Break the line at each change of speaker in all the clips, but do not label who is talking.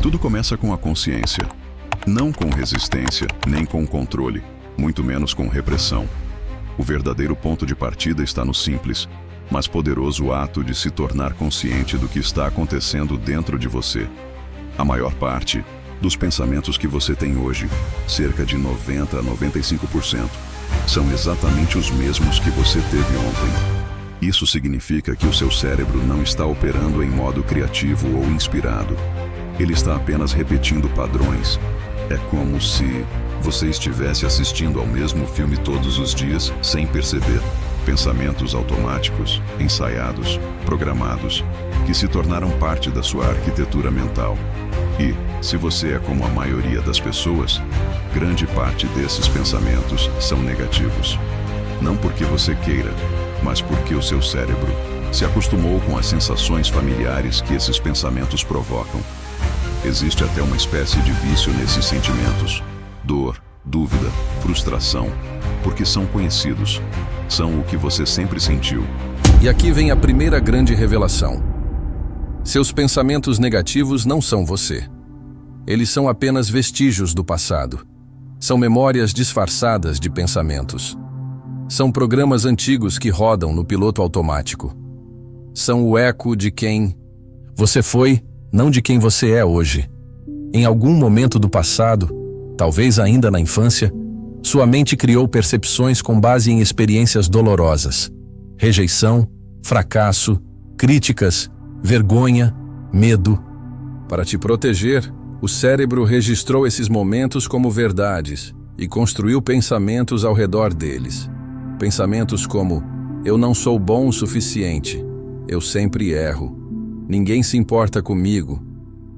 Tudo começa com a consciência. Não com resistência, nem com controle, muito menos com repressão. O verdadeiro ponto de partida está no simples, mas poderoso ato de se tornar consciente do que está acontecendo dentro de você. A maior parte dos pensamentos que você tem hoje, cerca de 90 a 95%, são exatamente os mesmos que você teve ontem. Isso significa que o seu cérebro não está operando em modo criativo ou inspirado. Ele está apenas repetindo padrões. É como se você estivesse assistindo ao mesmo filme todos os dias, sem perceber. Pensamentos automáticos, ensaiados, programados, que se tornaram parte da sua arquitetura mental. E, se você é como a maioria das pessoas, grande parte desses pensamentos são negativos. Não porque você queira, mas porque o seu cérebro se acostumou com as sensações familiares que esses pensamentos provocam. Existe até uma espécie de vício nesses sentimentos. Dor, dúvida, frustração, porque são conhecidos. São o que você sempre sentiu.
E aqui vem a primeira grande revelação. Seus pensamentos negativos não são você. Eles são apenas vestígios do passado. São memórias disfarçadas de pensamentos. São programas antigos que rodam no piloto automático. São o eco de quem você foi, não de quem você é hoje. Em algum momento do passado, talvez ainda na infância, sua mente criou percepções com base em experiências dolorosas. Rejeição, fracasso, críticas, vergonha, medo. Para te proteger, o cérebro registrou esses momentos como verdades e construiu pensamentos ao redor deles. Pensamentos como: eu não sou bom o suficiente, eu sempre erro, ninguém se importa comigo,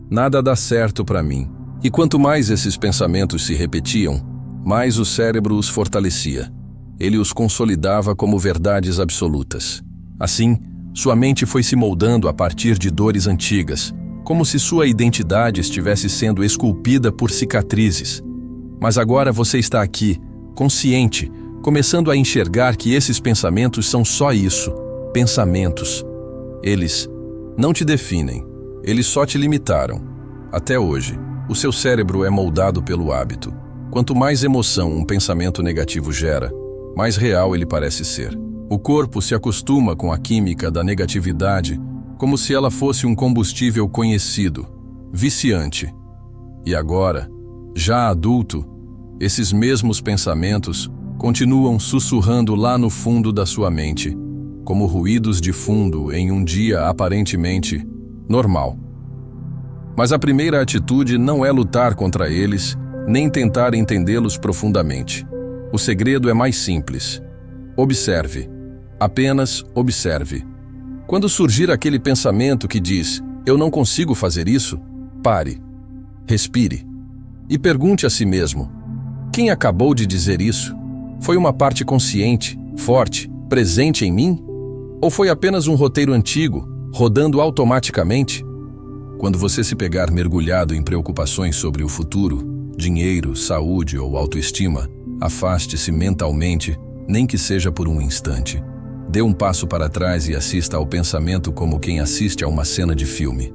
nada dá certo para mim. E quanto mais esses pensamentos se repetiam, mais o cérebro os fortalecia. Ele os consolidava como verdades absolutas. Assim, sua mente foi se moldando a partir de dores antigas, como se sua identidade estivesse sendo esculpida por cicatrizes. Mas agora você está aqui, consciente, começando a enxergar que esses pensamentos são só isso, pensamentos. Eles não te definem, eles só te limitaram. Até hoje, o seu cérebro é moldado pelo hábito. Quanto mais emoção um pensamento negativo gera, mais real ele parece ser. O corpo se acostuma com a química da negatividade como se ela fosse um combustível conhecido, viciante. E agora, já adulto, esses mesmos pensamentos continuam sussurrando lá no fundo da sua mente, como ruídos de fundo em um dia aparentemente normal. Mas a primeira atitude não é lutar contra eles, nem tentar entendê-los profundamente. O segredo é mais simples. Observe. Apenas observe. Quando surgir aquele pensamento que diz: eu não consigo fazer isso, pare, respire e pergunte a si mesmo: quem acabou de dizer isso? Foi uma parte consciente, forte, presente em mim? Ou foi apenas um roteiro antigo, rodando automaticamente? Quando você se pegar mergulhado em preocupações sobre o futuro, dinheiro, saúde ou autoestima, afaste-se mentalmente, nem que seja por um instante. Dê um passo para trás e assista ao pensamento como quem assiste a uma cena de filme.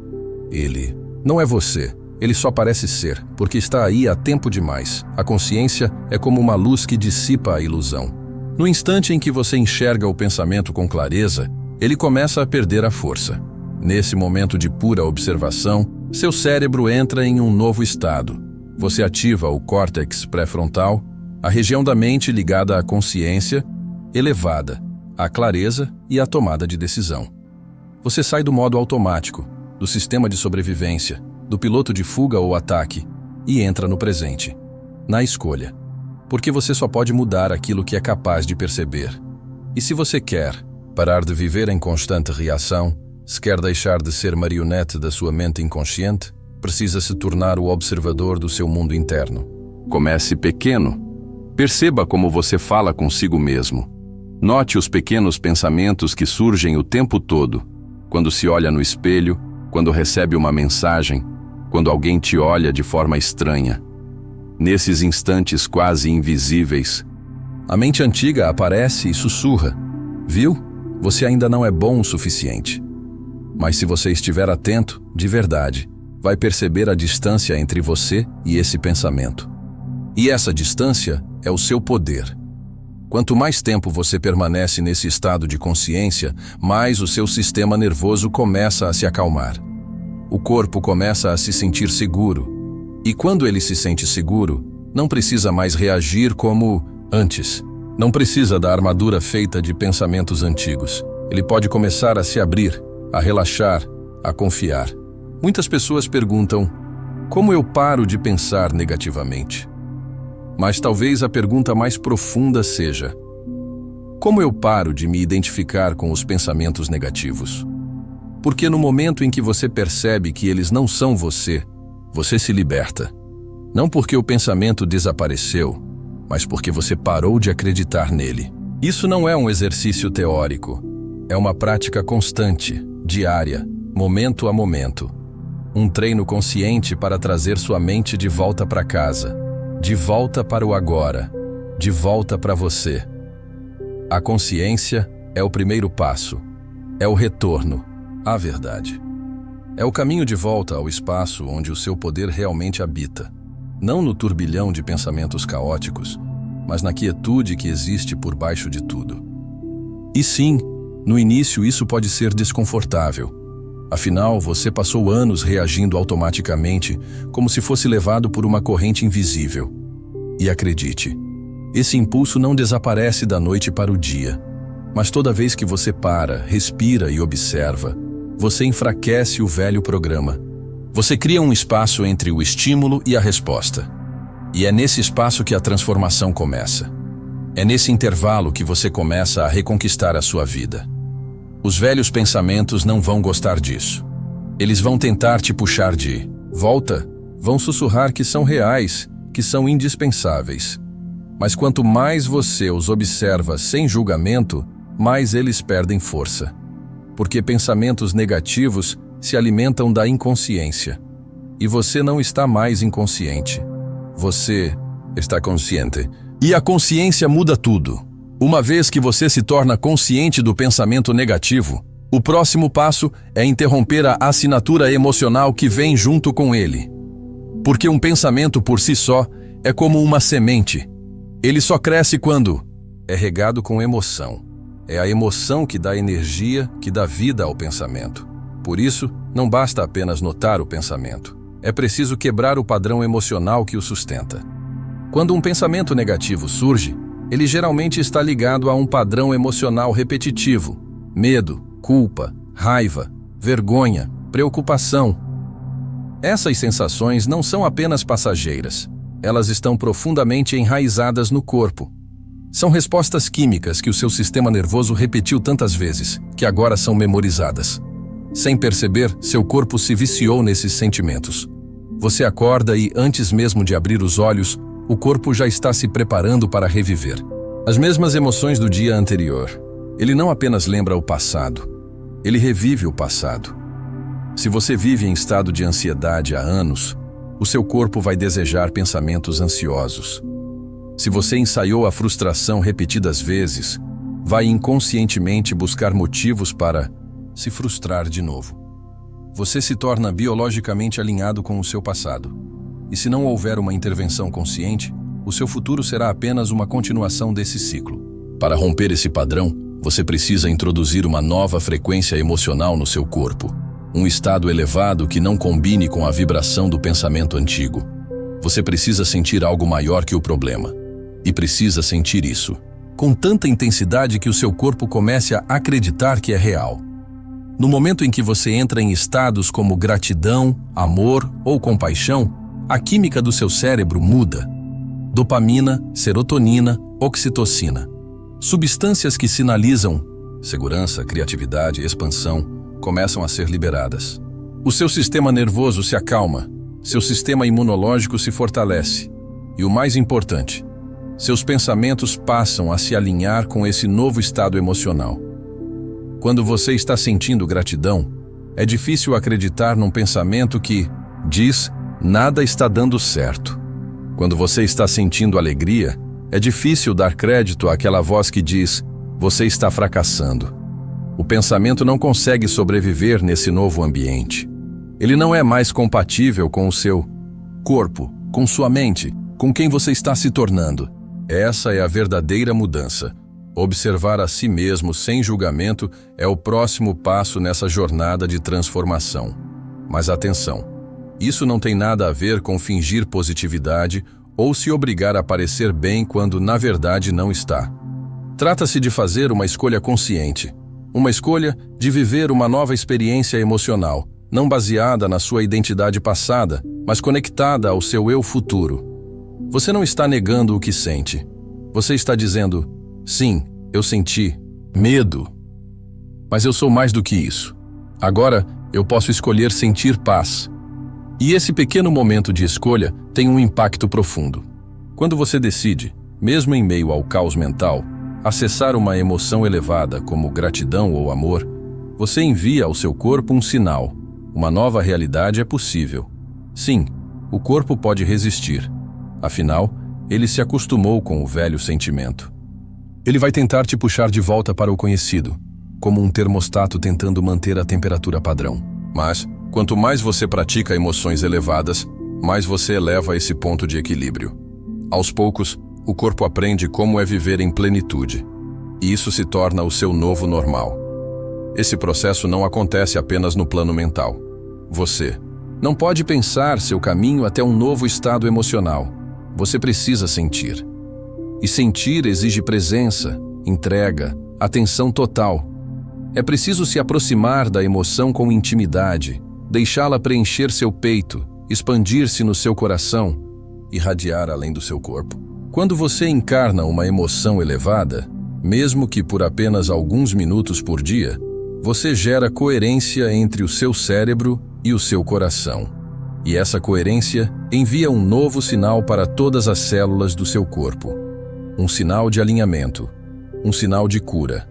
Ele não é você, ele só parece ser, porque está aí há tempo demais. A consciência é como uma luz que dissipa a ilusão. No instante em que você enxerga o pensamento com clareza, ele começa a perder a força. Nesse momento de pura observação, seu cérebro entra em um novo estado. Você ativa o córtex pré-frontal, a região da mente ligada à consciência, elevada, à clareza e à tomada de decisão. Você sai do modo automático, do sistema de sobrevivência, do piloto de fuga ou ataque, e entra no presente, na escolha. Porque você só pode mudar aquilo que é capaz de perceber. E se você quer parar de viver em constante reação, se quer deixar de ser marionete da sua mente inconsciente, precisa se tornar o observador do seu mundo interno. Comece pequeno. Perceba como você fala consigo mesmo. Note os pequenos pensamentos que surgem o tempo todo, quando se olha no espelho, quando recebe uma mensagem, quando alguém te olha de forma estranha. Nesses instantes quase invisíveis, a mente antiga aparece e sussurra: viu? Você ainda não é bom o suficiente. Mas se você estiver atento, de verdade, vai perceber a distância entre você e esse pensamento. E essa distância é o seu poder. Quanto mais tempo você permanece nesse estado de consciência, mais o seu sistema nervoso começa a se acalmar. O corpo começa a se sentir seguro. E quando ele se sente seguro, não precisa mais reagir como antes. Não precisa da armadura feita de pensamentos antigos. Ele pode começar a se abrir, a relaxar, a confiar. Muitas pessoas perguntam: como eu paro de pensar negativamente? Mas talvez a pergunta mais profunda seja: como eu paro de me identificar com os pensamentos negativos? Porque no momento em que você percebe que eles não são você, você se liberta. Não porque o pensamento desapareceu, mas porque você parou de acreditar nele. Isso não é um exercício teórico. É uma prática constante, diária, momento a momento. Um treino consciente para trazer sua mente de volta para casa, de volta para o agora, de volta para você. A consciência é o primeiro passo. É o retorno à verdade. É o caminho de volta ao espaço onde o seu poder realmente habita. Não no turbilhão de pensamentos caóticos, mas na quietude que existe por baixo de tudo. E sim, no início isso pode ser desconfortável. Afinal, você passou anos reagindo automaticamente, como se fosse levado por uma corrente invisível. E acredite, esse impulso não desaparece da noite para o dia. Mas toda vez que você para, respira e observa, você enfraquece o velho programa. Você cria um espaço entre o estímulo e a resposta. E é nesse espaço que a transformação começa. É nesse intervalo que você começa a reconquistar a sua vida. Os velhos pensamentos não vão gostar disso. Eles vão tentar te puxar de volta, vão sussurrar que são reais, que são indispensáveis. Mas quanto mais você os observa sem julgamento, mais eles perdem força. Porque pensamentos negativos se alimentam da inconsciência. E você não está mais inconsciente. Você está consciente. E a consciência muda tudo. Uma vez que você se torna consciente do pensamento negativo, o próximo passo é interromper a assinatura emocional que vem junto com ele. Porque um pensamento por si só é como uma semente. Ele só cresce quando é regado com emoção. É a emoção que dá energia, que dá vida ao pensamento. Por isso, não basta apenas notar o pensamento. É preciso quebrar o padrão emocional que o sustenta. Quando um pensamento negativo surge, ele geralmente está ligado a um padrão emocional repetitivo: medo, culpa, raiva, vergonha, preocupação. Essas sensações não são apenas passageiras. Elas estão profundamente enraizadas no corpo. São respostas químicas que o seu sistema nervoso repetiu tantas vezes, que agora são memorizadas. Sem perceber, seu corpo se viciou nesses sentimentos. Você acorda e, antes mesmo de abrir os olhos, o corpo já está se preparando para reviver as mesmas emoções do dia anterior. Ele não apenas lembra o passado, ele revive o passado. Se você vive em estado de ansiedade há anos, o seu corpo vai desejar pensamentos ansiosos. Se você ensaiou a frustração repetidas vezes, vai inconscientemente buscar motivos para se frustrar de novo. Você se torna biologicamente alinhado com o seu passado. E se não houver uma intervenção consciente, o seu futuro será apenas uma continuação desse ciclo. Para romper esse padrão, você precisa introduzir uma nova frequência emocional no seu corpo. Um estado elevado que não combine com a vibração do pensamento antigo. Você precisa sentir algo maior que o problema. E precisa sentir isso com tanta intensidade que o seu corpo comece a acreditar que é real. No momento em que você entra em estados como gratidão, amor ou compaixão, a química do seu cérebro muda. Dopamina, serotonina, oxitocina. Substâncias que sinalizam segurança, criatividade, expansão, começam a ser liberadas. O seu sistema nervoso se acalma, seu sistema imunológico se fortalece. E o mais importante, seus pensamentos passam a se alinhar com esse novo estado emocional. Quando você está sentindo gratidão, é difícil acreditar num pensamento que diz: nada está dando certo. Quando você está sentindo alegria, é difícil dar crédito àquela voz que diz: você está fracassando. O pensamento não consegue sobreviver nesse novo ambiente. Ele não é mais compatível com o seu corpo, com sua mente, com quem você está se tornando. Essa é a verdadeira mudança. Observar a si mesmo sem julgamento é o próximo passo nessa jornada de transformação. Mas atenção, isso não tem nada a ver com fingir positividade ou se obrigar a parecer bem quando na verdade não está. Trata-se de fazer uma escolha consciente, uma escolha de viver uma nova experiência emocional, não baseada na sua identidade passada, mas conectada ao seu eu futuro. Você não está negando o que sente. Você está dizendo, sim, eu senti medo, mas eu sou mais do que isso. Agora eu posso escolher sentir paz. E esse pequeno momento de escolha tem um impacto profundo. Quando você decide, mesmo em meio ao caos mental, acessar uma emoção elevada como gratidão ou amor, você envia ao seu corpo um sinal. Uma nova realidade é possível. Sim, o corpo pode resistir. Afinal, ele se acostumou com o velho sentimento. Ele vai tentar te puxar de volta para o conhecido, como um termostato tentando manter a temperatura padrão. Mas, quanto mais você pratica emoções elevadas, mais você eleva esse ponto de equilíbrio. Aos poucos, o corpo aprende como é viver em plenitude, e isso se torna o seu novo normal. Esse processo não acontece apenas no plano mental. Você não pode pensar seu caminho até um novo estado emocional. Você precisa sentir. E sentir exige presença, entrega, atenção total. É preciso se aproximar da emoção com intimidade, deixá-la preencher seu peito, expandir-se no seu coração, irradiar além do seu corpo. Quando você encarna uma emoção elevada, mesmo que por apenas alguns minutos por dia, você gera coerência entre o seu cérebro e o seu coração. E essa coerência envia um novo sinal para todas as células do seu corpo. Um sinal de alinhamento, um sinal de cura,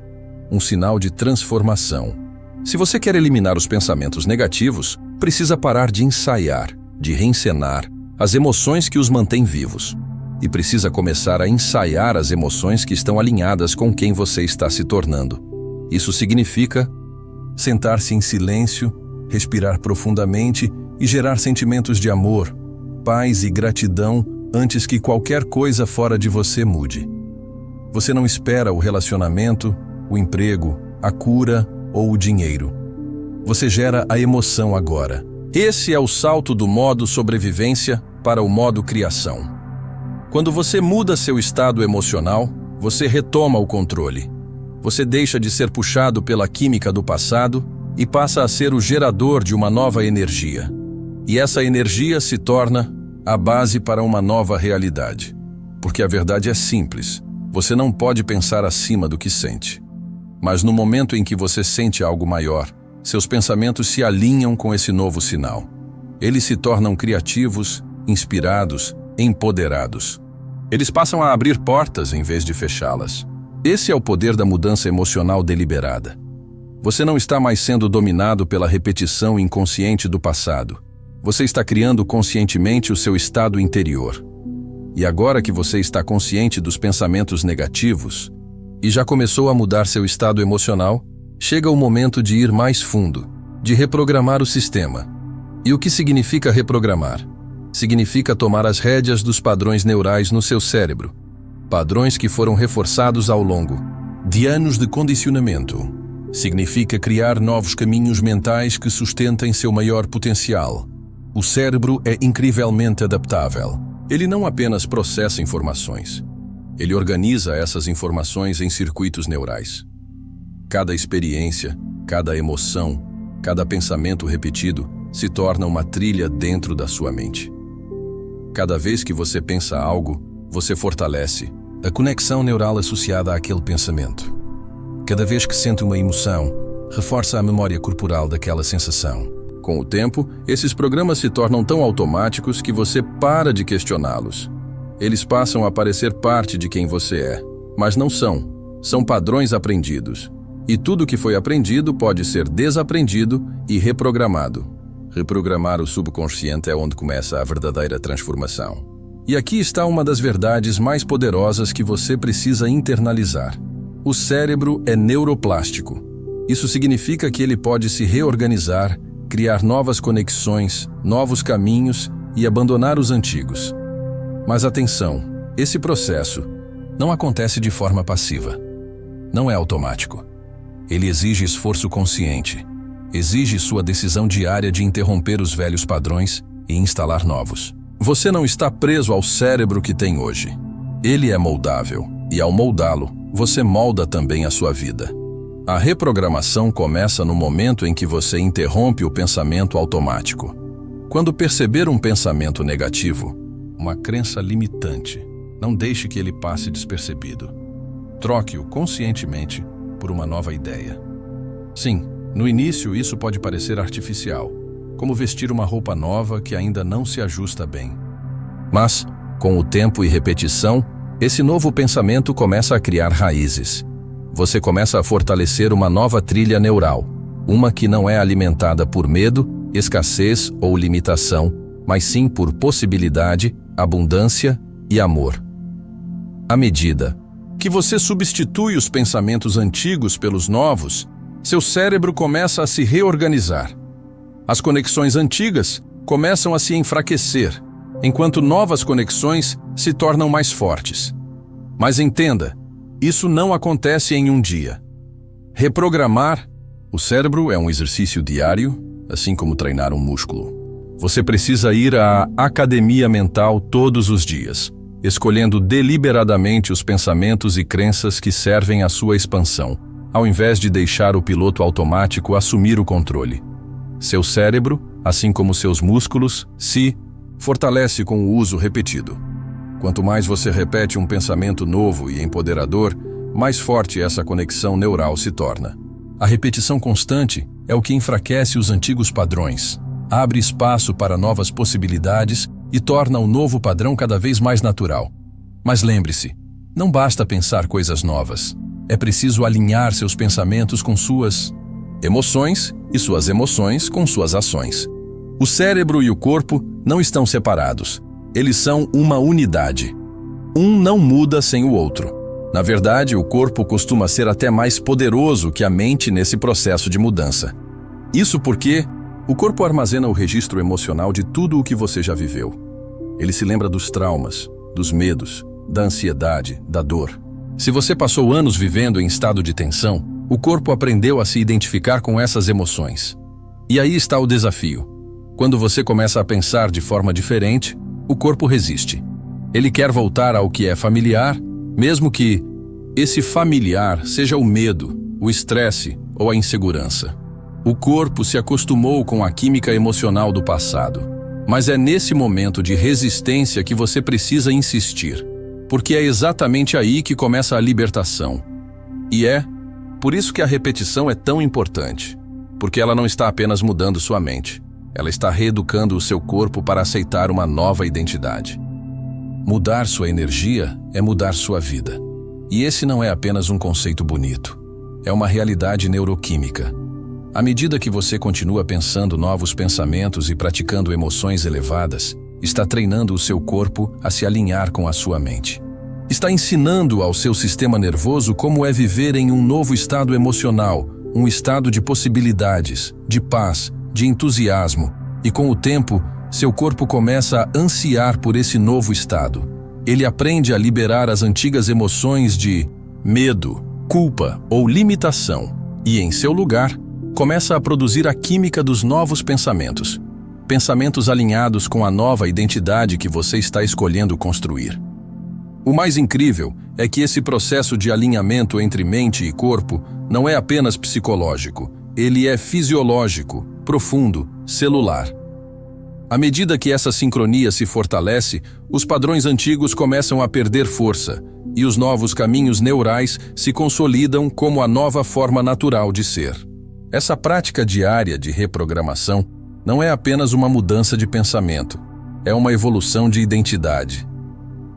um sinal de transformação. Se você quer eliminar os pensamentos negativos, precisa parar de ensaiar, de reencenar as emoções que os mantêm vivos. E precisa começar a ensaiar as emoções que estão alinhadas com quem você está se tornando. Isso significa sentar-se em silêncio, respirar profundamente e gerar sentimentos de amor, paz e gratidão antes que qualquer coisa fora de você mude. Você não espera o relacionamento, o emprego, a cura ou o dinheiro. Você gera a emoção agora. Esse é o salto do modo sobrevivência para o modo criação. Quando você muda seu estado emocional, você retoma o controle. Você deixa de ser puxado pela química do passado e passa a ser o gerador de uma nova energia. E essa energia se torna a base para uma nova realidade. Porque a verdade é simples. Você não pode pensar acima do que sente. Mas no momento em que você sente algo maior, seus pensamentos se alinham com esse novo sinal. Eles se tornam criativos, inspirados, empoderados. Eles passam a abrir portas em vez de fechá-las. Esse é o poder da mudança emocional deliberada. Você não está mais sendo dominado pela repetição inconsciente do passado. Você está criando conscientemente o seu estado interior. E agora que você está consciente dos pensamentos negativos e já começou a mudar seu estado emocional, chega o momento de ir mais fundo, de reprogramar o sistema. E o que significa reprogramar? Significa tomar as rédeas dos padrões neurais no seu cérebro, padrões que foram reforçados ao longo de anos de condicionamento. Significa criar novos caminhos mentais que sustentem seu maior potencial. O cérebro é incrivelmente adaptável. Ele não apenas processa informações, ele organiza essas informações em circuitos neurais. Cada experiência, cada emoção, cada pensamento repetido se torna uma trilha dentro da sua mente. Cada vez que você pensa algo, você fortalece a conexão neural associada àquele pensamento. Cada vez que sente uma emoção, reforça a memória corporal daquela sensação. Com o tempo, esses programas se tornam tão automáticos que você para de questioná-los. Eles passam a parecer parte de quem você é, mas não são. São padrões aprendidos. E tudo que foi aprendido pode ser desaprendido e reprogramado. Reprogramar o subconsciente é onde começa a verdadeira transformação. E aqui está uma das verdades mais poderosas que você precisa internalizar. O cérebro é neuroplástico. Isso significa que ele pode se reorganizar, criar novas conexões, novos caminhos e abandonar os antigos. Mas atenção, esse processo não acontece de forma passiva. Não é automático. Ele exige esforço consciente, exige sua decisão diária de interromper os velhos padrões e instalar novos. Você não está preso ao cérebro que tem hoje. Ele é moldável, e ao moldá-lo, você molda também a sua vida. A reprogramação começa no momento em que você interrompe o pensamento automático. Quando perceber um pensamento negativo, uma crença limitante, não deixe que ele passe despercebido. Troque-o conscientemente por uma nova ideia. Sim, no início isso pode parecer artificial, como vestir uma roupa nova que ainda não se ajusta bem. Mas, com o tempo e repetição, esse novo pensamento começa a criar raízes. Você começa a fortalecer uma nova trilha neural, uma que não é alimentada por medo, escassez ou limitação, mas sim por possibilidade, abundância e amor. À medida que você substitui os pensamentos antigos pelos novos, seu cérebro começa a se reorganizar. As conexões antigas começam a se enfraquecer, enquanto novas conexões se tornam mais fortes. Mas entenda, isso não acontece em um dia. Reprogramar o cérebro é um exercício diário, assim como treinar um músculo. Você precisa ir à academia mental todos os dias, escolhendo deliberadamente os pensamentos e crenças que servem à sua expansão, ao invés de deixar o piloto automático assumir o controle. Seu cérebro, assim como seus músculos, se fortalece com o uso repetido. Quanto mais você repete um pensamento novo e empoderador, mais forte essa conexão neural se torna. A repetição constante é o que enfraquece os antigos padrões, abre espaço para novas possibilidades e torna o novo padrão cada vez mais natural. Mas lembre-se, não basta pensar coisas novas. É preciso alinhar seus pensamentos com suas emoções e suas emoções com suas ações. O cérebro e o corpo não estão separados. Eles são uma unidade. Um não muda sem o outro. Na verdade, o corpo costuma ser até mais poderoso que a mente nesse processo de mudança. Isso porque o corpo armazena o registro emocional de tudo o que você já viveu. Ele se lembra dos traumas, dos medos, da ansiedade, da dor. Se você passou anos vivendo em estado de tensão, o corpo aprendeu a se identificar com essas emoções. E aí está o desafio. Quando você começa a pensar de forma diferente, o corpo resiste. Ele quer voltar ao que é familiar, mesmo que esse familiar seja o medo, o estresse ou a insegurança. O corpo se acostumou com a química emocional do passado. Mas é nesse momento de resistência que você precisa insistir, porque é exatamente aí que começa a libertação. E é por isso que a repetição é tão importante, porque ela não está apenas mudando sua mente, ela está reeducando o seu corpo para aceitar uma nova identidade. Mudar sua energia é mudar sua vida. E esse não é apenas um conceito bonito, é uma realidade neuroquímica. À medida que você continua pensando novos pensamentos e praticando emoções elevadas, está treinando o seu corpo a se alinhar com a sua mente. Está ensinando ao seu sistema nervoso como é viver em um novo estado emocional, um estado de possibilidades, de paz, de entusiasmo, e com o tempo, seu corpo começa a ansiar por esse novo estado. Ele aprende a liberar as antigas emoções de medo, culpa ou limitação, e em seu lugar, começa a produzir a química dos novos pensamentos. Pensamentos alinhados com a nova identidade que você está escolhendo construir. O mais incrível é que esse processo de alinhamento entre mente e corpo não é apenas psicológico, ele é fisiológico, profundo, celular. À medida que essa sincronia se fortalece, os padrões antigos começam a perder força e os novos caminhos neurais se consolidam como a nova forma natural de ser. Essa prática diária de reprogramação não é apenas uma mudança de pensamento, é uma evolução de identidade.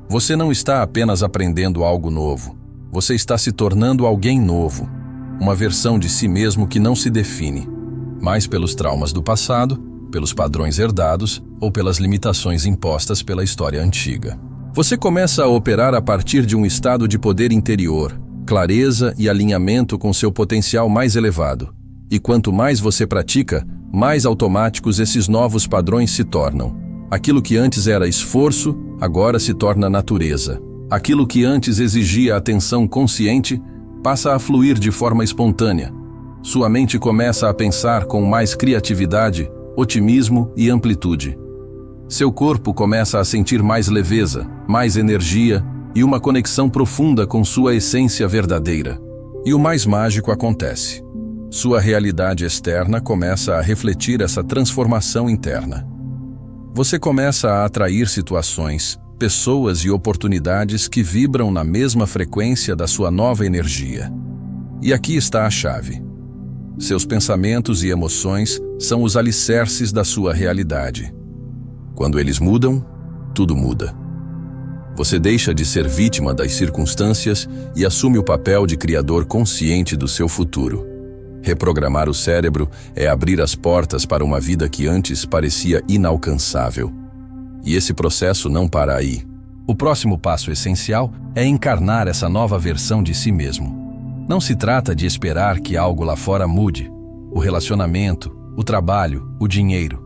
Você não está apenas aprendendo algo novo, você está se tornando alguém novo, uma versão de si mesmo que não se define, mais pelos traumas do passado, pelos padrões herdados ou pelas limitações impostas pela história antiga. Você começa a operar a partir de um estado de poder interior, clareza e alinhamento com seu potencial mais elevado. E quanto mais você pratica, mais automáticos esses novos padrões se tornam. Aquilo que antes era esforço, agora se torna natureza. Aquilo que antes exigia atenção consciente, passa a fluir de forma espontânea. Sua mente começa a pensar com mais criatividade, otimismo e amplitude. Seu corpo começa a sentir mais leveza, mais energia e uma conexão profunda com sua essência verdadeira. E o mais mágico acontece. Sua realidade externa começa a refletir essa transformação interna. Você começa a atrair situações, pessoas e oportunidades que vibram na mesma frequência da sua nova energia. E aqui está a chave. Seus pensamentos e emoções são os alicerces da sua realidade. Quando eles mudam, tudo muda. Você deixa de ser vítima das circunstâncias e assume o papel de criador consciente do seu futuro. Reprogramar o cérebro é abrir as portas para uma vida que antes parecia inalcançável. E esse processo não para aí. O próximo passo essencial é encarnar essa nova versão de si mesmo. Não se trata de esperar que algo lá fora mude. O relacionamento, o trabalho, o dinheiro.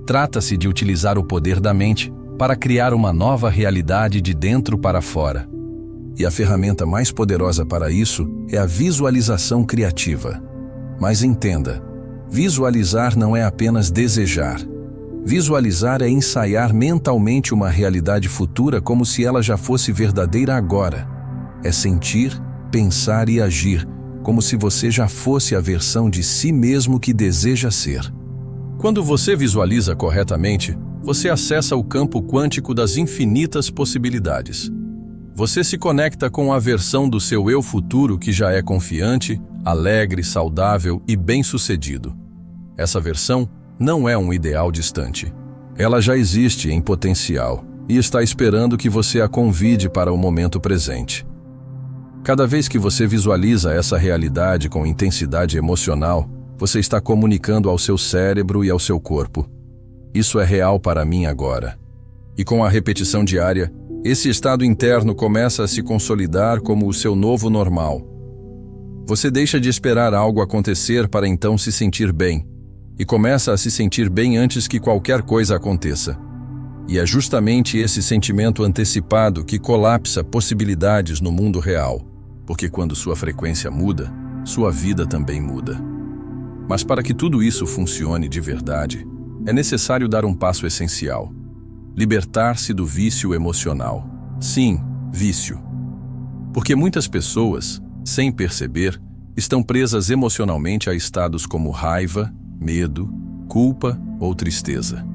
Trata-se de utilizar o poder da mente para criar uma nova realidade de dentro para fora. E a ferramenta mais poderosa para isso é a visualização criativa. Mas entenda, visualizar não é apenas desejar. Visualizar é ensaiar mentalmente uma realidade futura como se ela já fosse verdadeira agora. É sentir, pensar e agir como se você já fosse a versão de si mesmo que deseja ser. Quando você visualiza corretamente, você acessa o campo quântico das infinitas possibilidades. Você se conecta com a versão do seu eu futuro que já é confiante, alegre, saudável e bem-sucedido. Essa versão não é um ideal distante. Ela já existe em potencial e está esperando que você a convide para o momento presente. Cada vez que você visualiza essa realidade com intensidade emocional, você está comunicando ao seu cérebro e ao seu corpo. Isso é real para mim agora. E com a repetição diária, esse estado interno começa a se consolidar como o seu novo normal. Você deixa de esperar algo acontecer para então se sentir bem, e começa a se sentir bem antes que qualquer coisa aconteça. E é justamente esse sentimento antecipado que colapsa possibilidades no mundo real, porque quando sua frequência muda, sua vida também muda. Mas para que tudo isso funcione de verdade, é necessário dar um passo essencial: libertar-se do vício emocional. Sim, vício. Porque muitas pessoas, sem perceber, estão presas emocionalmente a estados como raiva, medo, culpa ou tristeza.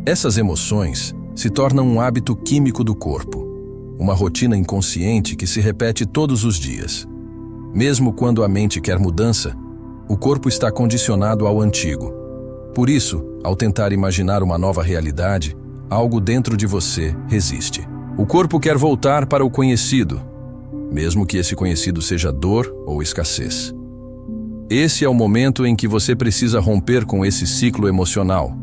Essas emoções se tornam um hábito químico do corpo, uma rotina inconsciente que se repete todos os dias. Mesmo quando a mente quer mudança, o corpo está condicionado ao antigo. Por isso, ao tentar imaginar uma nova realidade, algo dentro de você resiste. O corpo quer voltar para o conhecido, mesmo que esse conhecido seja dor ou escassez. Esse é o momento em que você precisa romper com esse ciclo emocional,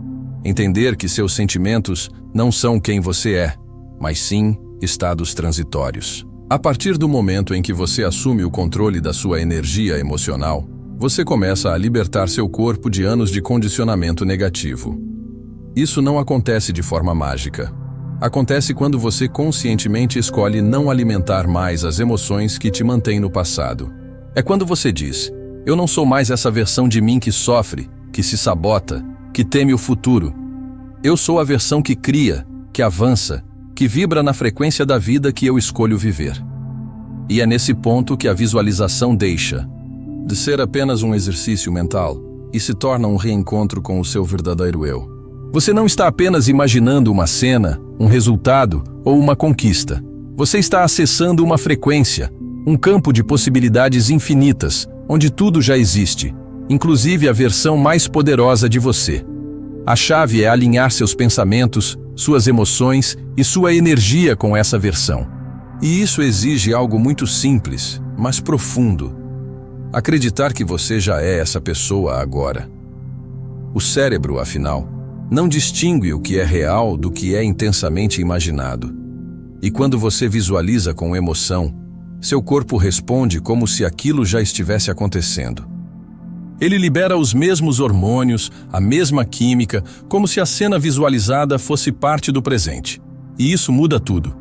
entender que seus sentimentos não são quem você é, mas sim estados transitórios. A partir do momento em que você assume o controle da sua energia emocional, você começa a libertar seu corpo de anos de condicionamento negativo. Isso não acontece de forma mágica. Acontece quando você conscientemente escolhe não alimentar mais as emoções que te mantêm no passado. É quando você diz: eu não sou mais essa versão de mim que sofre, que se sabota, que teme o futuro. Eu sou a versão que cria, que avança, que vibra na frequência da vida que eu escolho viver. E é nesse ponto que a visualização deixa de ser apenas um exercício mental e se torna um reencontro com o seu verdadeiro eu. Você não está apenas imaginando uma cena, um resultado ou uma conquista. Você está acessando uma frequência, um campo de possibilidades infinitas, onde tudo já existe, inclusive a versão mais poderosa de você. A chave é alinhar seus pensamentos, suas emoções e sua energia com essa versão. E isso exige algo muito simples, mas profundo. Acreditar que você já é essa pessoa agora. O cérebro, afinal, não distingue o que é real do que é intensamente imaginado. E quando você visualiza com emoção, seu corpo responde como se aquilo já estivesse acontecendo. Ele libera os mesmos hormônios, a mesma química, como se a cena visualizada fosse parte do presente. E isso muda tudo.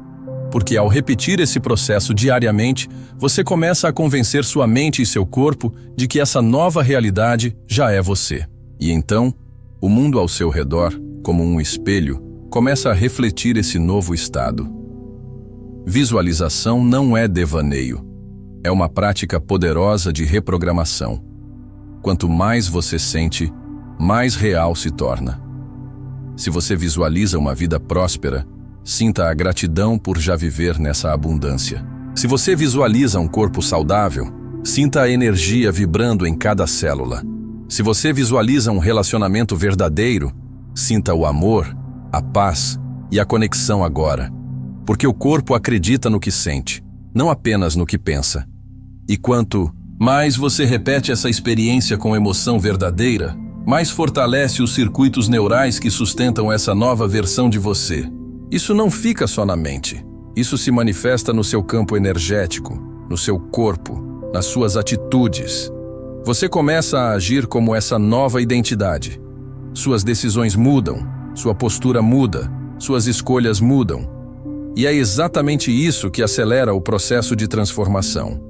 Porque ao repetir esse processo diariamente, você começa a convencer sua mente e seu corpo de que essa nova realidade já é você. E então, o mundo ao seu redor, como um espelho, começa a refletir esse novo estado. Visualização não é devaneio. É uma prática poderosa de reprogramação. Quanto mais você sente, mais real se torna. Se você visualiza uma vida próspera, sinta a gratidão por já viver nessa abundância. Se você visualiza um corpo saudável, sinta a energia vibrando em cada célula. Se você visualiza um relacionamento verdadeiro, sinta o amor, a paz e a conexão agora. Porque o corpo acredita no que sente, não apenas no que pensa. E quanto mais você repete essa experiência com emoção verdadeira, mais fortalece os circuitos neurais que sustentam essa nova versão de você. Isso não fica só na mente. Isso se manifesta no seu campo energético, no seu corpo, nas suas atitudes. Você começa a agir como essa nova identidade. Suas decisões mudam, sua postura muda, suas escolhas mudam. E é exatamente isso que acelera o processo de transformação.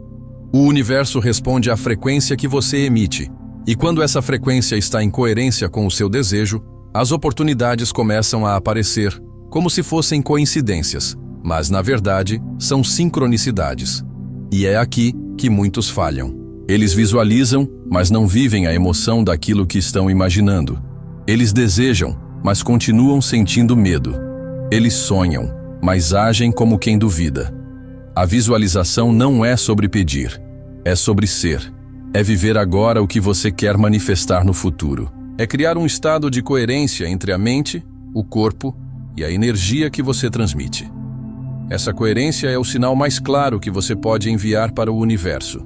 O universo responde à frequência que você emite. E quando essa frequência está em coerência com o seu desejo, as oportunidades começam a aparecer, como se fossem coincidências, mas na verdade são sincronicidades. E é aqui que muitos falham. Eles visualizam, mas não vivem a emoção daquilo que estão imaginando. Eles desejam, mas continuam sentindo medo. Eles sonham, mas agem como quem duvida. A visualização não é sobre pedir, é sobre ser. É viver agora o que você quer manifestar no futuro. É criar um estado de coerência entre a mente, o corpo e a energia que você transmite. Essa coerência é o sinal mais claro que você pode enviar para o universo.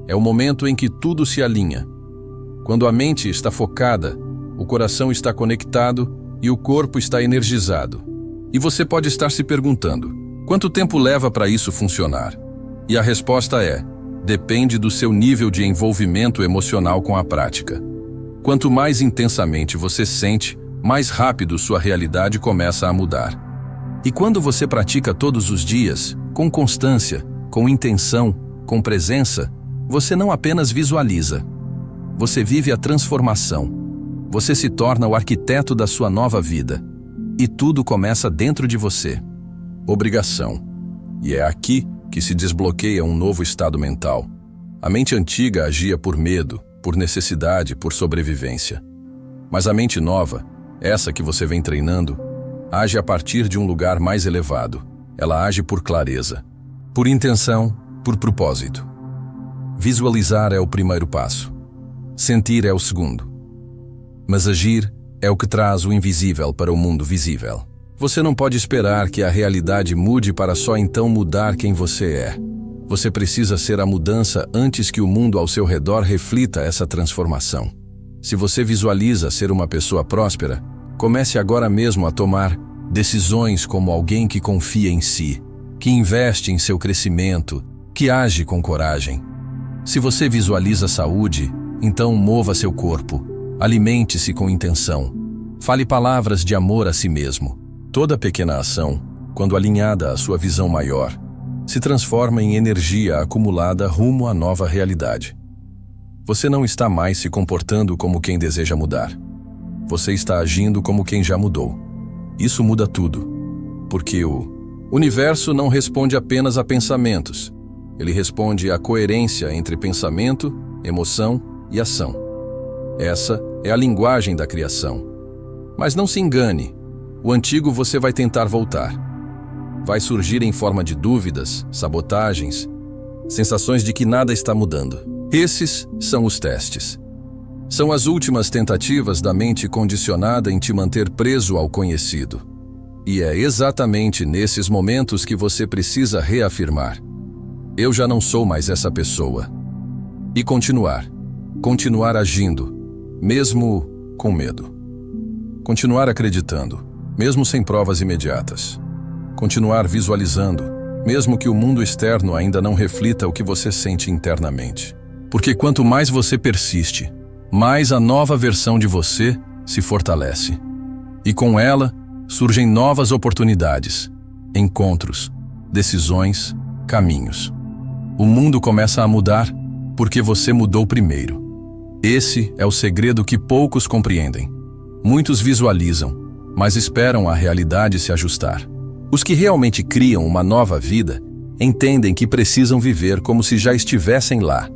É o momento em que tudo se alinha. Quando a mente está focada, o coração está conectado e o corpo está energizado. E você pode estar se perguntando, quanto tempo leva para isso funcionar? E a resposta é, depende do seu nível de envolvimento emocional com a prática. Quanto mais intensamente você sente, mais rápido sua realidade começa a mudar. E quando você pratica todos os dias, com constância, com intenção, com presença, você não apenas visualiza. Você vive a transformação. Você se torna o arquiteto da sua nova vida. E tudo começa dentro de você. Obrigação. E é aqui que se desbloqueia um novo estado mental. A mente antiga agia por medo, por necessidade, por sobrevivência. Mas a mente nova, essa que você vem treinando, age a partir de um lugar mais elevado. Ela age por clareza, por intenção, por propósito. Visualizar é o primeiro passo. Sentir é o segundo. Mas agir é o que traz o invisível para o mundo visível. Você não pode esperar que a realidade mude para só então mudar quem você é. Você precisa ser a mudança antes que o mundo ao seu redor reflita essa transformação. Se você visualiza ser uma pessoa próspera, comece agora mesmo a tomar decisões como alguém que confia em si, que investe em seu crescimento, que age com coragem. Se você visualiza saúde, então mova seu corpo, alimente-se com intenção, fale palavras de amor a si mesmo. Toda pequena ação, quando alinhada à sua visão maior, se transforma em energia acumulada rumo à nova realidade. Você não está mais se comportando como quem deseja mudar. Você está agindo como quem já mudou. Isso muda tudo, porque o universo não responde apenas a pensamentos. Ele responde à coerência entre pensamento, emoção e ação. Essa é a linguagem da criação. Mas não se engane, o antigo você vai tentar voltar. Vai surgir em forma de dúvidas, sabotagens, sensações de que nada está mudando. Esses são os testes. São as últimas tentativas da mente condicionada em te manter preso ao conhecido. E é exatamente nesses momentos que você precisa reafirmar: eu já não sou mais essa pessoa. E continuar agindo, mesmo com medo. Continuar acreditando, mesmo sem provas imediatas. Continuar visualizando, mesmo que o mundo externo ainda não reflita o que você sente internamente. Porque quanto mais você persiste, mais a nova versão de você se fortalece. E com ela, surgem novas oportunidades, encontros, decisões, caminhos. O mundo começa a mudar porque você mudou primeiro. Esse é o segredo que poucos compreendem. Muitos visualizam, mas esperam a realidade se ajustar. Os que realmente criam uma nova vida entendem que precisam viver como se já estivessem lá.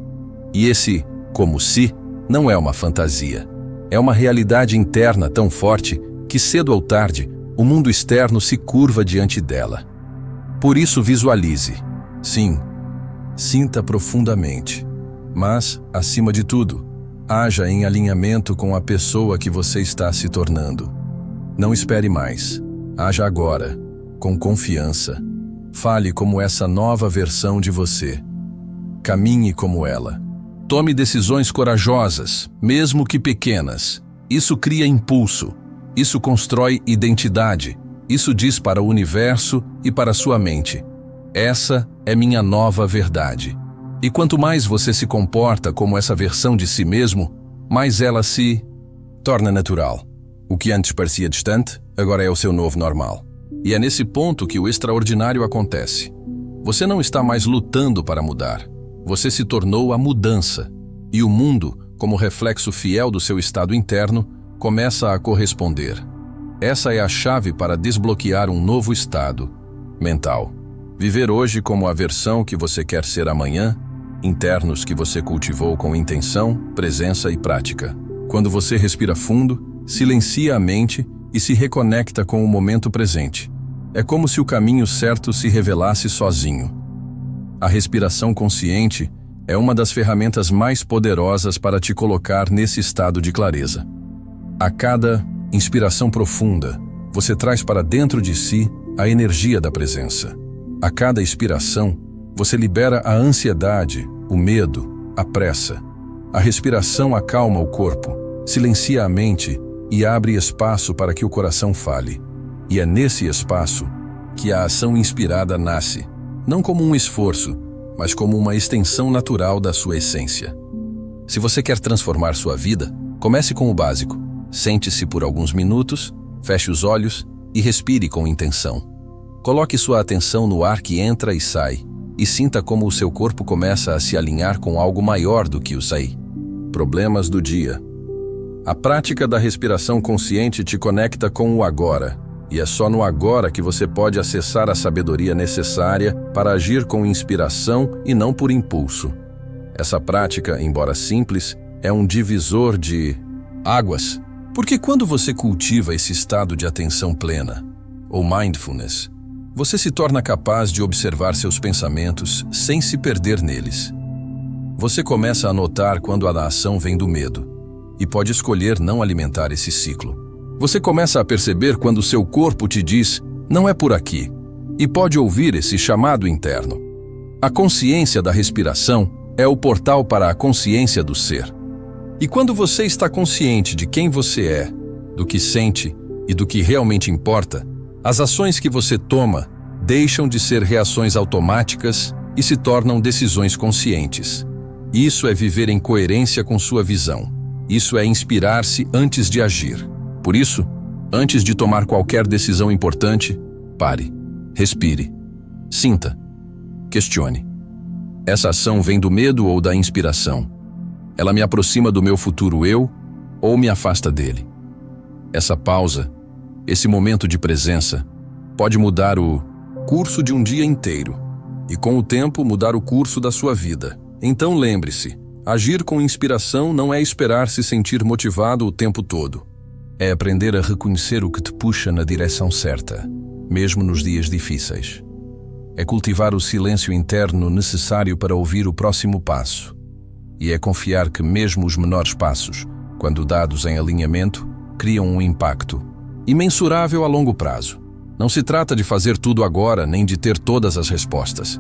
E esse como se não é uma fantasia. É uma realidade interna tão forte que cedo ou tarde o mundo externo se curva diante dela. Por isso visualize. Sim, sinta profundamente. Mas, acima de tudo, haja em alinhamento com a pessoa que você está se tornando. Não espere mais. Haja agora, com confiança. Fale como essa nova versão de você. Caminhe como ela. Tome decisões corajosas, mesmo que pequenas. Isso cria impulso. Isso constrói identidade. Isso diz para o universo e para sua mente: essa é minha nova verdade. E quanto mais você se comporta como essa versão de si mesmo, mais ela se torna natural. O que antes parecia distante, agora é o seu novo normal. E é nesse ponto que o extraordinário acontece. Você não está mais lutando para mudar. Você se tornou a mudança. E o mundo, como reflexo fiel do seu estado interno, começa a corresponder. Essa é a chave para desbloquear um novo estado mental. Viver hoje como a versão que você quer ser amanhã, internos que você cultivou com intenção, presença e prática. Quando você respira fundo, silencia a mente e se reconecta com o momento presente. É como se o caminho certo se revelasse sozinho. A respiração consciente é uma das ferramentas mais poderosas para te colocar nesse estado de clareza. A cada inspiração profunda, você traz para dentro de si a energia da presença. A cada expiração, você libera a ansiedade, o medo, a pressa. A respiração acalma o corpo, silencia a mente e abre espaço para que o coração fale. E é nesse espaço que a ação inspirada nasce, não como um esforço, mas como uma extensão natural da sua essência. Se você quer transformar sua vida, comece com o básico. Sente-se por alguns minutos, feche os olhos e respire com intenção. Coloque sua atenção no ar que entra e sai, e sinta como o seu corpo começa a se alinhar com algo maior do que o sair. Problemas do dia. A prática da respiração consciente te conecta com o agora, e é só no agora que você pode acessar a sabedoria necessária para agir com inspiração e não por impulso. Essa prática, embora simples, é um divisor de águas, porque quando você cultiva esse estado de atenção plena, ou mindfulness, você se torna capaz de observar seus pensamentos sem se perder neles. Você começa a notar quando a ação vem do medo, e pode escolher não alimentar esse ciclo. Você começa a perceber quando seu corpo te diz, não é por aqui, e pode ouvir esse chamado interno. A consciência da respiração é o portal para a consciência do ser. E quando você está consciente de quem você é, do que sente e do que realmente importa, as ações que você toma deixam de ser reações automáticas e se tornam decisões conscientes. Isso é viver em coerência com sua visão. Isso é inspirar-se antes de agir. Por isso, antes de tomar qualquer decisão importante, pare, respire, sinta, questione. Essa ação vem do medo ou da inspiração? Ela me aproxima do meu futuro eu ou me afasta dele? Essa pausa, esse momento de presença, pode mudar o curso de um dia inteiro e, com o tempo, mudar o curso da sua vida. Então lembre-se, agir com inspiração não é esperar se sentir motivado o tempo todo. É aprender a reconhecer o que te puxa na direção certa, mesmo nos dias difíceis. É cultivar o silêncio interno necessário para ouvir o próximo passo. E é confiar que mesmo os menores passos, quando dados em alinhamento, criam um impacto imensurável a longo prazo. Não se trata de fazer tudo agora, nem de ter todas as respostas.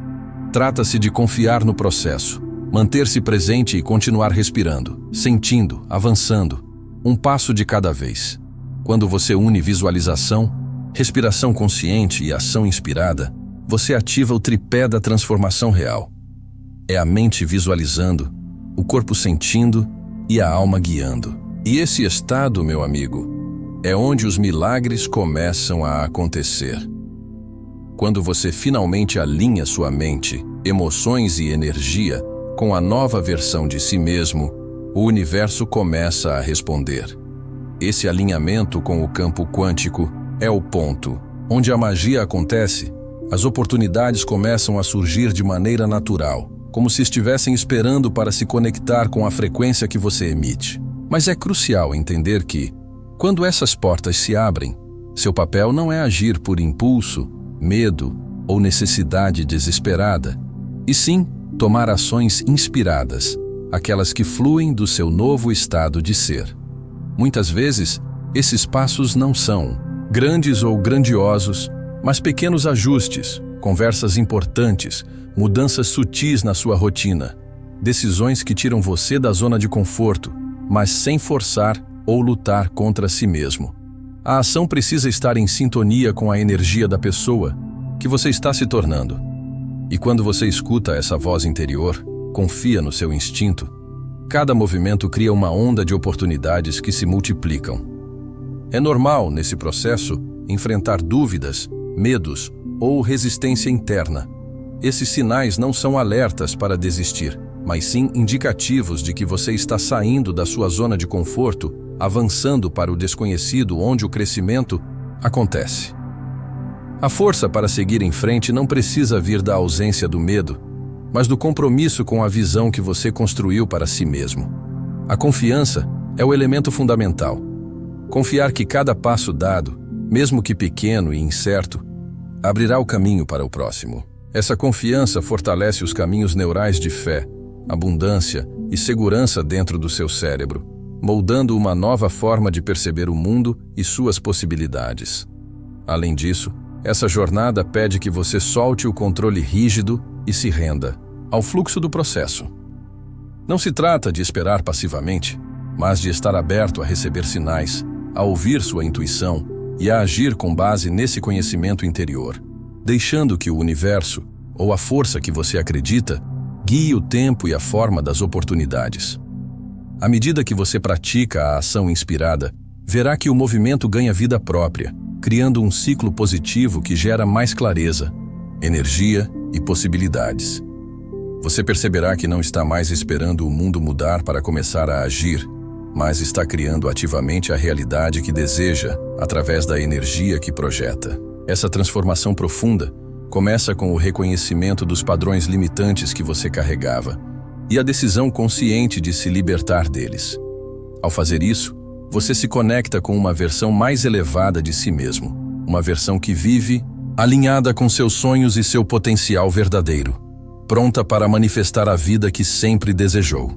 Trata-se de confiar no processo, manter-se presente e continuar respirando, sentindo, avançando, um passo de cada vez. Quando você une visualização, respiração consciente e ação inspirada, você ativa o tripé da transformação real. É a mente visualizando, o corpo sentindo e a alma guiando. E esse estado, meu amigo, é onde os milagres começam a acontecer. Quando você finalmente alinha sua mente, emoções e energia com a nova versão de si mesmo, o universo começa a responder. Esse alinhamento com o campo quântico é o ponto onde a magia acontece. As oportunidades começam a surgir de maneira natural, como se estivessem esperando para se conectar com a frequência que você emite. Mas é crucial entender que, quando essas portas se abrem, seu papel não é agir por impulso, medo ou necessidade desesperada, e sim tomar ações inspiradas, aquelas que fluem do seu novo estado de ser. Muitas vezes, esses passos não são grandes ou grandiosos, mas pequenos ajustes, conversas importantes, mudanças sutis na sua rotina, decisões que tiram você da zona de conforto, mas sem forçar ou lutar contra si mesmo. A ação precisa estar em sintonia com a energia da pessoa que você está se tornando. E quando você escuta essa voz interior, confia no seu instinto, cada movimento cria uma onda de oportunidades que se multiplicam. É normal, nesse processo, enfrentar dúvidas, medos ou resistência interna. Esses sinais não são alertas para desistir, mas sim indicativos de que você está saindo da sua zona de conforto, avançando para o desconhecido onde o crescimento acontece. A força para seguir em frente não precisa vir da ausência do medo, mas do compromisso com a visão que você construiu para si mesmo. A confiança é o elemento fundamental. Confiar que cada passo dado, mesmo que pequeno e incerto, abrirá o caminho para o próximo. Essa confiança fortalece os caminhos neurais de fé, abundância e segurança dentro do seu cérebro, moldando uma nova forma de perceber o mundo e suas possibilidades. Além disso, essa jornada pede que você solte o controle rígido e se renda ao fluxo do processo. Não se trata de esperar passivamente, mas de estar aberto a receber sinais, a ouvir sua intuição e a agir com base nesse conhecimento interior, deixando que o universo, ou a força que você acredita, guie o tempo e a forma das oportunidades. À medida que você pratica a ação inspirada, verá que o movimento ganha vida própria, criando um ciclo positivo que gera mais clareza, energia e possibilidades. Você perceberá que não está mais esperando o mundo mudar para começar a agir, mas está criando ativamente a realidade que deseja através da energia que projeta. Essa transformação profunda começa com o reconhecimento dos padrões limitantes que você carregava e a decisão consciente de se libertar deles. Ao fazer isso, você se conecta com uma versão mais elevada de si mesmo, uma versão que vive alinhada com seus sonhos e seu potencial verdadeiro, pronta para manifestar a vida que sempre desejou.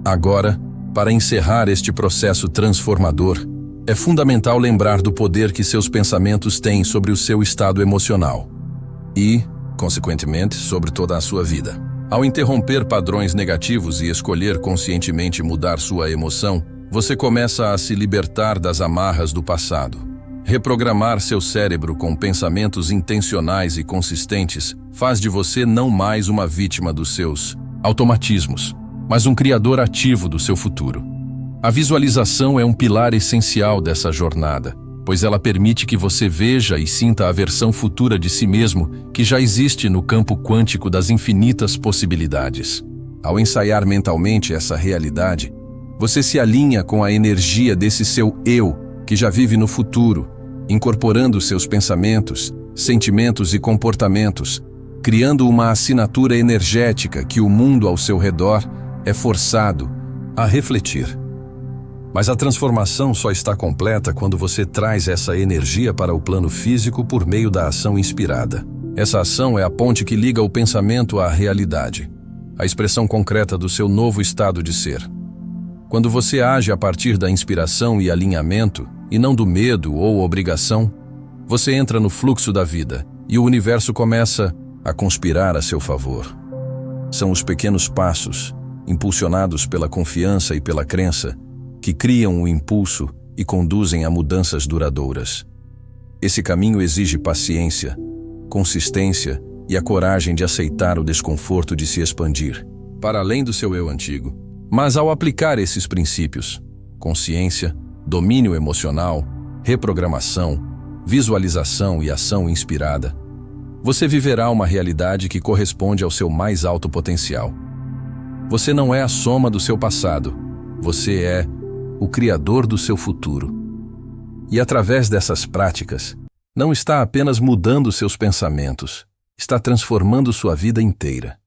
Agora, para encerrar este processo transformador, é fundamental lembrar do poder que seus pensamentos têm sobre o seu estado emocional e, consequentemente, sobre toda a sua vida. Ao interromper padrões negativos e escolher conscientemente mudar sua emoção, você começa a se libertar das amarras do passado. Reprogramar seu cérebro com pensamentos intencionais e consistentes faz de você não mais uma vítima dos seus automatismos, mas um criador ativo do seu futuro. A visualização é um pilar essencial dessa jornada, pois ela permite que você veja e sinta a versão futura de si mesmo que já existe no campo quântico das infinitas possibilidades. Ao ensaiar mentalmente essa realidade, você se alinha com a energia desse seu eu que já vive no futuro, incorporando seus pensamentos, sentimentos e comportamentos, criando uma assinatura energética que o mundo ao seu redor é forçado a refletir. Mas a transformação só está completa quando você traz essa energia para o plano físico por meio da ação inspirada. Essa ação é a ponte que liga o pensamento à realidade, a expressão concreta do seu novo estado de ser. Quando você age a partir da inspiração e alinhamento, e não do medo ou obrigação, você entra no fluxo da vida e o universo começa a conspirar a seu favor. São os pequenos passos, impulsionados pela confiança e pela crença, que criam o impulso e conduzem a mudanças duradouras. Esse caminho exige paciência, consistência e a coragem de aceitar o desconforto de se expandir, para além do seu eu antigo, Mas ao aplicar esses princípios, consciência, domínio emocional, reprogramação, visualização e ação inspirada, você viverá uma realidade que corresponde ao seu mais alto potencial. Você não é a soma do seu passado, você é o criador do seu futuro. E através dessas práticas, não está apenas mudando seus pensamentos, está transformando sua vida inteira.